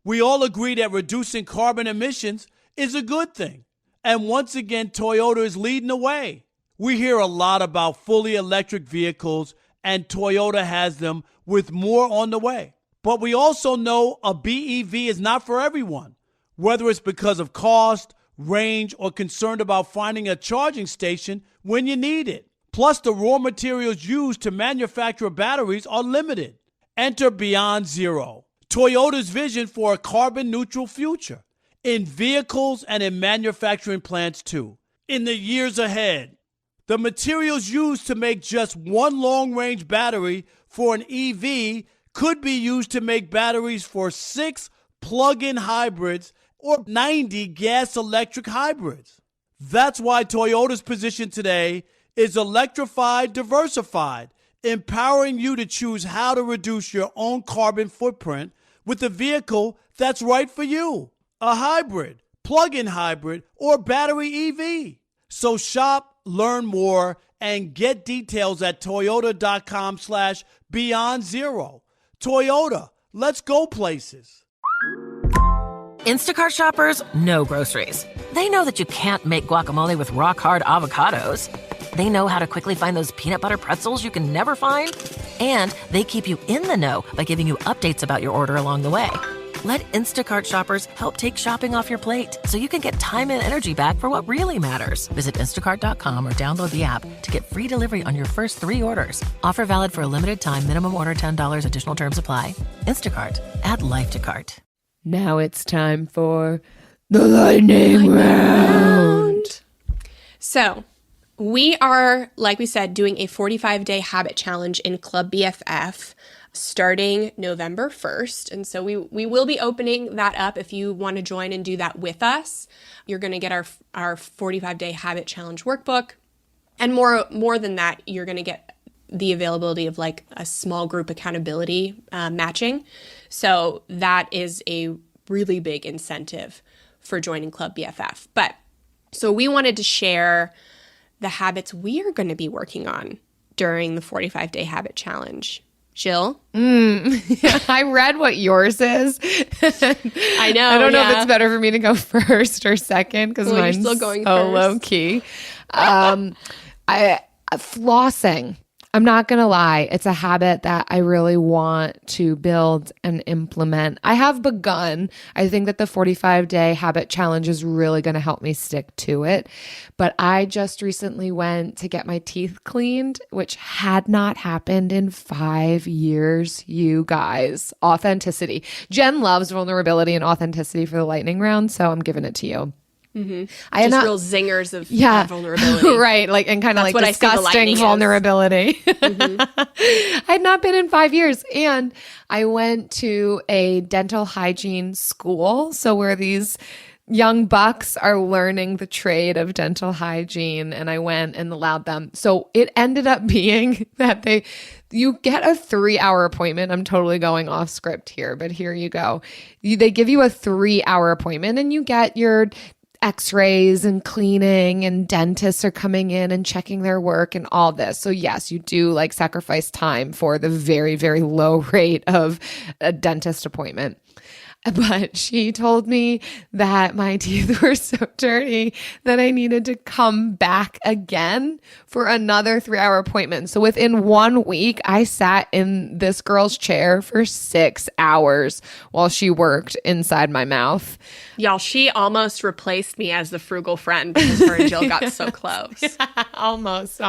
We all agree that reducing carbon emissions is a good thing. And once again, Toyota is leading the way. We hear a lot about fully electric vehicles, and Toyota has them with more on the way. But we also know a BEV is not for everyone, whether it's because of cost, range, or concerned about finding a charging station when you need it. Plus, the raw materials used to manufacture batteries are limited. Enter Beyond Zero, Toyota's vision for a carbon-neutral future, in vehicles and in manufacturing plants too. In the years ahead, the materials used to make just one long-range battery for an EV could be used to make batteries for 6 plug-in hybrids or 90 gas-electric hybrids. That's why Toyota's position today is electrified, diversified, empowering you to choose how to reduce your own carbon footprint with a vehicle that's right for you, a hybrid, plug-in hybrid, or battery EV. So shop, learn more, and get details at toyota.com/Beyond Zero. Toyota, let's go places. Instacart shoppers know groceries. They know that you can't make guacamole with rock-hard avocados. They know how to quickly find those peanut butter pretzels you can never find. And they keep you in the know by giving you updates about your order along the way. Let Instacart shoppers help take shopping off your plate so you can get time and energy back for what really matters. Visit instacart.com or download the app to get free delivery on your first 3 orders. Offer valid for a limited time. Minimum order $10. Additional terms apply. Instacart. Add life to cart. Now it's time for the lightning round. So we are, like we said, doing a 45-day habit challenge in Club BFF starting November 1st. And so we will be opening that up if you want to join and do that with us. You're going to get our 45-day habit challenge workbook. And more than that, you're going to get the availability of like a small group accountability matching. So that is a really big incentive for joining Club BFF. But so we wanted to share the habits we are going to be working on during the 45-day habit challenge. Jill? I read what yours is. I know. I don't know if it's better for me to go first or second because mine's still going so first. Low key. Flossing. I'm not going to lie. It's a habit that I really want to build and implement. I have begun. I think that the 45-day habit challenge is really going to help me stick to it. But I just recently went to get my teeth cleaned, which had not happened in 5 years, you guys. Authenticity. Jen loves vulnerability and authenticity for the lightning round, so I'm giving it to you. I had Just not, real zingers of vulnerability. right, like, and kind of That's like what I see the disgusting lightning is. vulnerability. I had not been in 5 years, and I went to a dental hygiene school, so where these young bucks are learning the trade of dental hygiene, and I went and allowed them. So it ended up being that you get a 3-hour appointment. I'm totally going off script here, but here you go. They give you a 3-hour appointment, and you get your x-rays and cleaning, and dentists are coming in and checking their work and all this. So yes, you do like sacrifice time for the very, very low rate of a dentist appointment. But she told me that my teeth were so dirty that I needed to come back again for another 3-hour appointment. So within 1 week, I sat in this girl's chair for 6 hours while she worked inside my mouth. Y'all, she almost replaced me as the frugal friend because her and Jill got so close. Yeah, almost.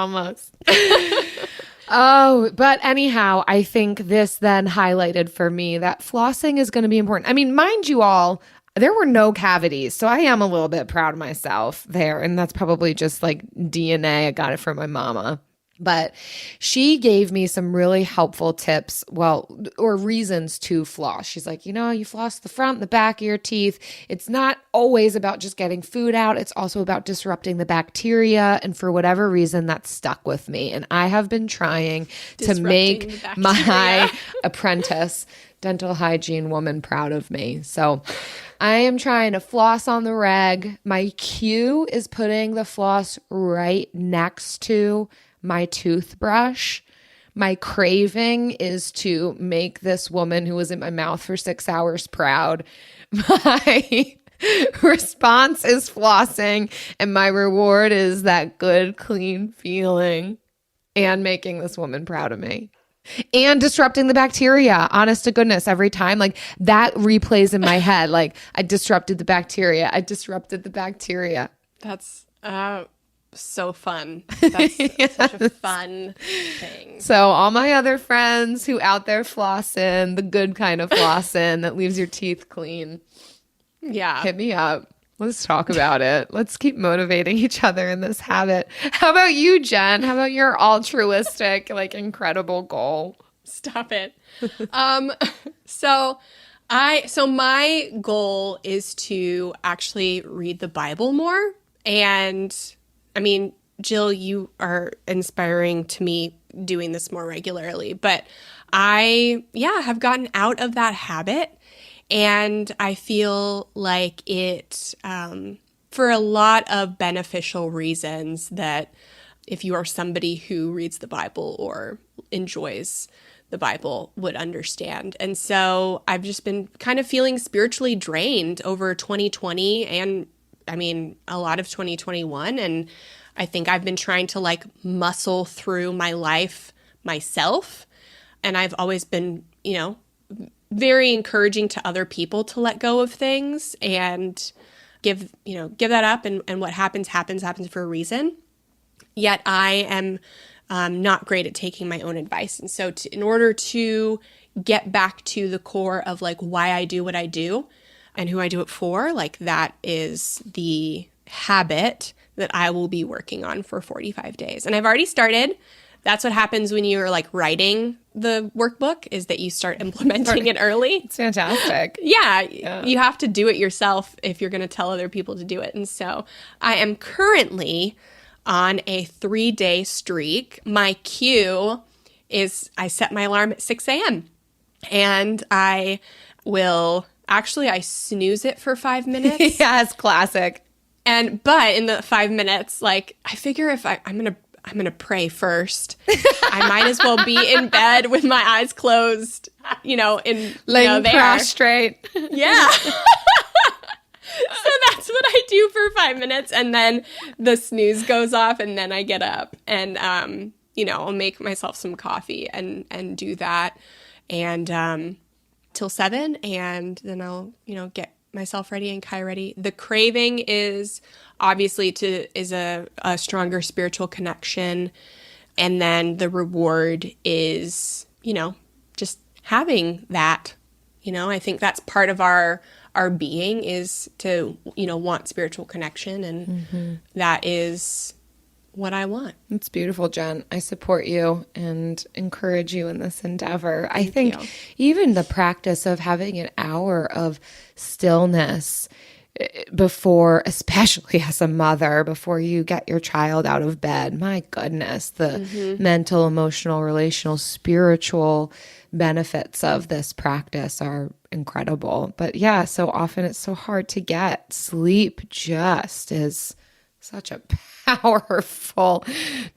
Oh, but anyhow, I think this then highlighted for me that flossing is going to be important. I mean, mind you all, there were no cavities, so I am a little bit proud of myself there, and that's probably just like DNA. I got it from my mama. But she gave me some really helpful tips, or reasons to floss. She's like, you floss the front, the back of your teeth. It's not always about just getting food out. It's also about disrupting the bacteria. And for whatever reason, that's stuck with me. And I have been trying to make my apprentice dental hygiene woman proud of me. So I am trying to floss on the reg. My cue is putting the floss right next to my toothbrush. My craving is to make this woman who was in my mouth for 6 hours proud. My response is flossing, and my reward is that good, clean feeling and making this woman proud of me. And disrupting the bacteria, honest to goodness, every time. Like that replays in my head. Like I disrupted the bacteria. That's so fun. That's such a fun thing. So all my other friends who out there flossing, the good kind of flossing that leaves your teeth clean. Yeah. Hit me up. Let's talk about it. Let's keep motivating each other in this habit. How about you, Jen? How about your altruistic, like incredible goal? Stop it. So my goal is to actually read the Bible more. And I mean, Jill, you are inspiring to me doing this more regularly, but I have gotten out of that habit, and I feel like it, for a lot of beneficial reasons, that if you are somebody who reads the Bible or enjoys the Bible would understand. And so I've just been kind of feeling spiritually drained over 2020 and a lot of 2021. And I think I've been trying to like muscle through my life myself. And I've always been, very encouraging to other people to let go of things and give that up. And what happens for a reason. Yet I am not great at taking my own advice. And so in order to get back to the core of like why I do what I do and who I do it for, like that is the habit that I will be working on for 45 days. And I've already started. That's what happens when you're like writing the workbook, is that you start implementing it early. It's fantastic. Yeah, you have to do it yourself if you're going to tell other people to do it. And so I am currently on a 3-day streak. My cue is I set my alarm at 6 a.m. and I snooze it for 5 minutes. Yeah, it's classic. But in the 5 minutes, like I figure if I'm gonna pray first. I might as well be in bed with my eyes closed, laying prostrate. Yeah. So that's what I do for 5 minutes, and then the snooze goes off, and then I get up, and I'll make myself some coffee and do that, and till 7, and then I'll get myself ready and Kai ready. The craving is obviously is a stronger spiritual connection, and then the reward is just having that. I think that's part of our our being is to, want spiritual connection. And that is what I want. It's beautiful, Jen. I support you and encourage you in this endeavor. I think even the practice of having an hour of stillness before, especially as a mother, before you get your child out of bed, my goodness, the mental, emotional, relational, spiritual benefits of this practice are incredible. But yeah, so often it's so hard to get. Sleep just is such a powerful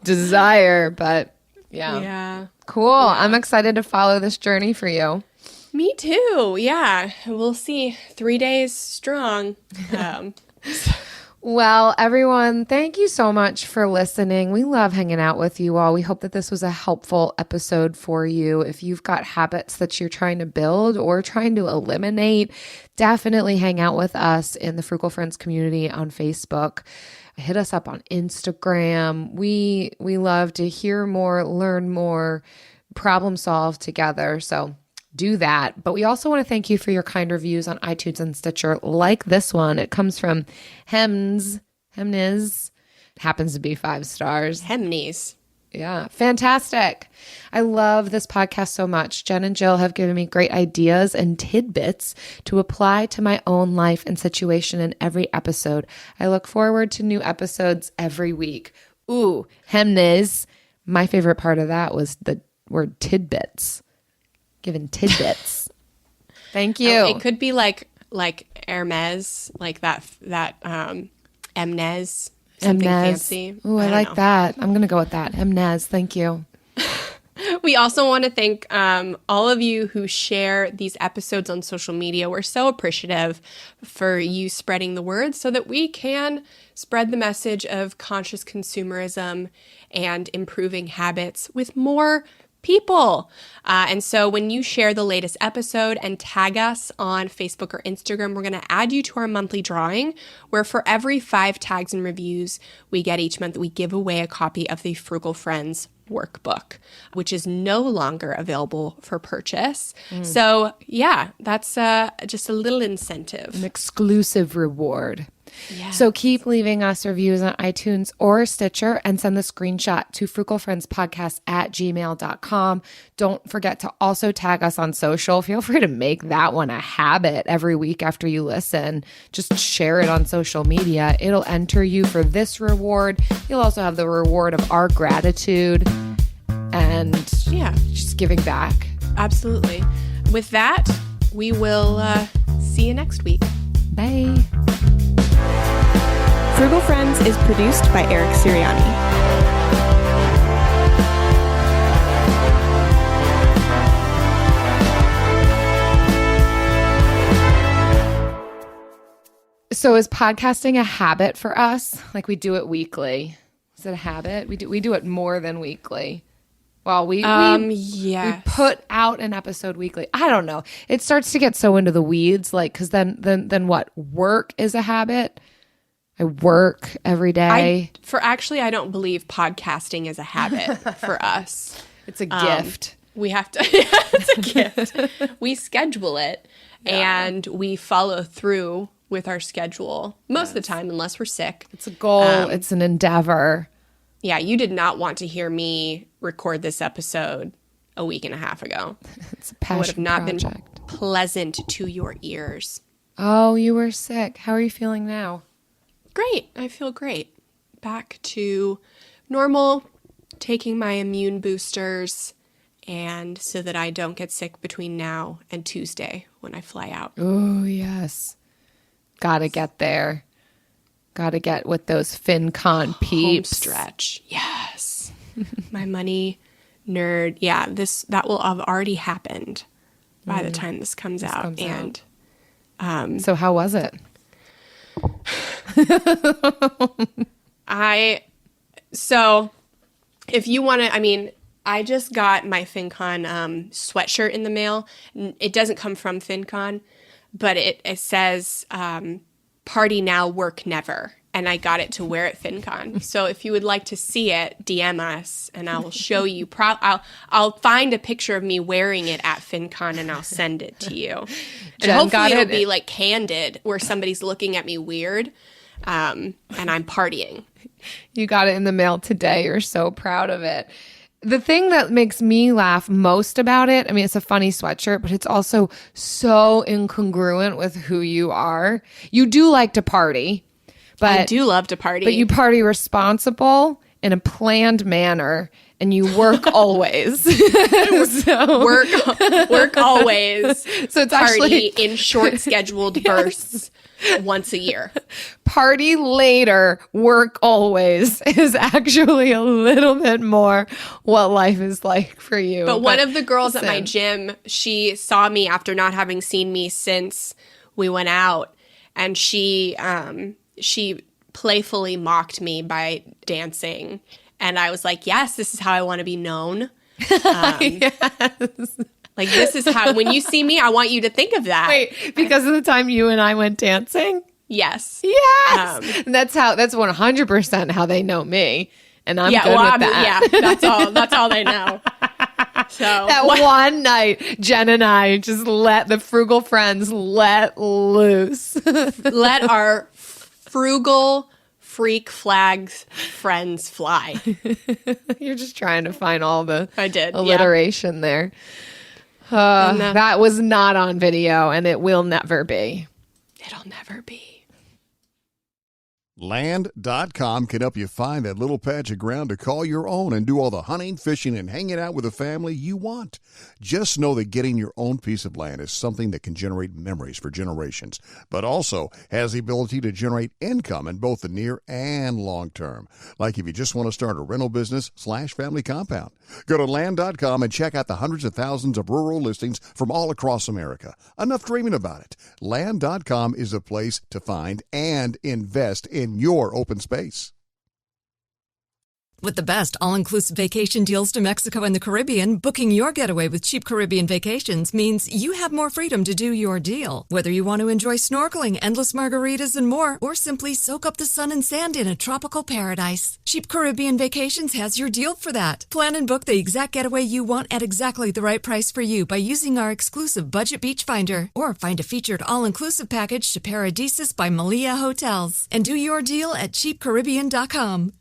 desire, but yeah. Cool. Yeah. I'm excited to follow this journey for you. Me too. Yeah. We'll see. 3 days strong. Well, everyone, thank you so much for listening. We love hanging out with you all. We hope that this was a helpful episode for you. If you've got habits that you're trying to build or trying to eliminate, definitely hang out with us in the Frugal Friends community on Facebook. Hit us up on Instagram. We love to hear more, learn more, problem solve together. So do that. But we also want to thank you for your kind reviews on iTunes and Stitcher, like this one. It comes from Hemniz. It happens to be 5 stars. Hemniz. Yeah, fantastic. I love this podcast so much. Jen and Jill have given me great ideas and tidbits to apply to my own life and situation in every episode. I look forward to new episodes every week. Ooh, Hemniz. My favorite part of that was the word tidbits. Given tidbits. Thank you. It could be like Hermes, like that Emnes. Something fancy. Ooh, I like that. I'm going to go with that. Hemniz. Thank you. We also want to thank all of you who share these episodes on social media. We're so appreciative for you spreading the word so that we can spread the message of conscious consumerism and improving habits with more people. And so when you share the latest episode and tag us on Facebook or Instagram, we're going to add you to our monthly drawing, where for every 5 tags and reviews we get each month, we give away a copy of the Frugal Friends workbook, which is no longer available for purchase. So yeah, that's just a little incentive. An exclusive reward. Yes. So keep leaving us reviews on iTunes or Stitcher and send the screenshot to frugalfriendspodcast@gmail.com. Don't forget to also tag us on social. Feel free to make that one a habit every week after you listen. Just share it on social media. It'll enter you for this reward. You'll also have the reward of our gratitude and just giving back. Absolutely. With that, we will see you next week. Bye. Frugal Friends is produced by Eric Sirianni. So is podcasting a habit for us? Like we do it weekly. Is it a habit? We do it more than weekly. Well, we put out an episode weekly. I don't know. It starts to get so into the weeds, like, because then what? Work is a habit. I work every day. I don't believe podcasting is a habit for us. It's a gift. We have to. It's a gift. We schedule it and we follow through with our schedule most of the time, unless we're sick. It's a goal. It's an endeavor. Yeah, you did not want to hear me record this episode a week and a half ago. It's a passion project. It would have not been pleasant to your ears. Oh, you were sick. How are you feeling now? Great. I feel great. Back to normal, taking my immune boosters, and so that I don't get sick between now and Tuesday when I fly out. Oh, yes. Gotta get there. Gotta get with those FinCon peeps. Home stretch. Yes. My money nerd. Yeah, that will have already happened by the time this comes out. So how was it? If you want to, I just got my FinCon sweatshirt in the mail. It doesn't come from FinCon, but it says party now, work never. and I got it to wear at FinCon. So if you would like to see it, DM us, and I will show you. I'll find a picture of me wearing it at FinCon, and I'll send it to you. And Jen hopefully it'll be like candid, where somebody's looking at me weird, and I'm partying. You got it in the mail today. You're so proud of it. The thing that makes me laugh most about it, I mean, it's a funny sweatshirt, but it's also so incongruent with who you are. You do like to party. But I do love to party. But you party responsible in a planned manner, and you work always. Work always. So it's party actually in short scheduled bursts once a year. Party later, work always is actually a little bit more what life is like for you. But one of the girls at my gym, she saw me after not having seen me since we went out, and she playfully mocked me by dancing. And I was like, yes, this is how I want to be known. Yes. Like, this is how, when you see me, I want you to think of that. Wait, because of the time you and I went dancing? Yes. Yes. That's 100% how they know me. And I'm good with that. Yeah, that's all they know. So that one night, Jen and I just let the Frugal friends let loose. Let our Frugal freak flags friends fly. You're just trying to find all the alliteration there. That was not on video, and it will never be. It'll never be. Land.com can help you find that little patch of ground to call your own and do all the hunting, fishing, and hanging out with the family you want. Just know that getting your own piece of land is something that can generate memories for generations, but also has the ability to generate income in both the near and long term. Like if you just want to start a rental business / family compound. Go to Land.com and check out the hundreds of thousands of rural listings from all across America. Enough dreaming about it. Land.com is a place to find and invest in your open space. With the best all-inclusive vacation deals to Mexico and the Caribbean, booking your getaway with Cheap Caribbean Vacations means you have more freedom to do your deal. Whether you want to enjoy snorkeling, endless margaritas, and more, or simply soak up the sun and sand in a tropical paradise, Cheap Caribbean Vacations has your deal for that. Plan and book the exact getaway you want at exactly the right price for you by using our exclusive Budget Beach Finder, or find a featured all-inclusive package to Paradisus by Malia Hotels, and do your deal at cheapcaribbean.com.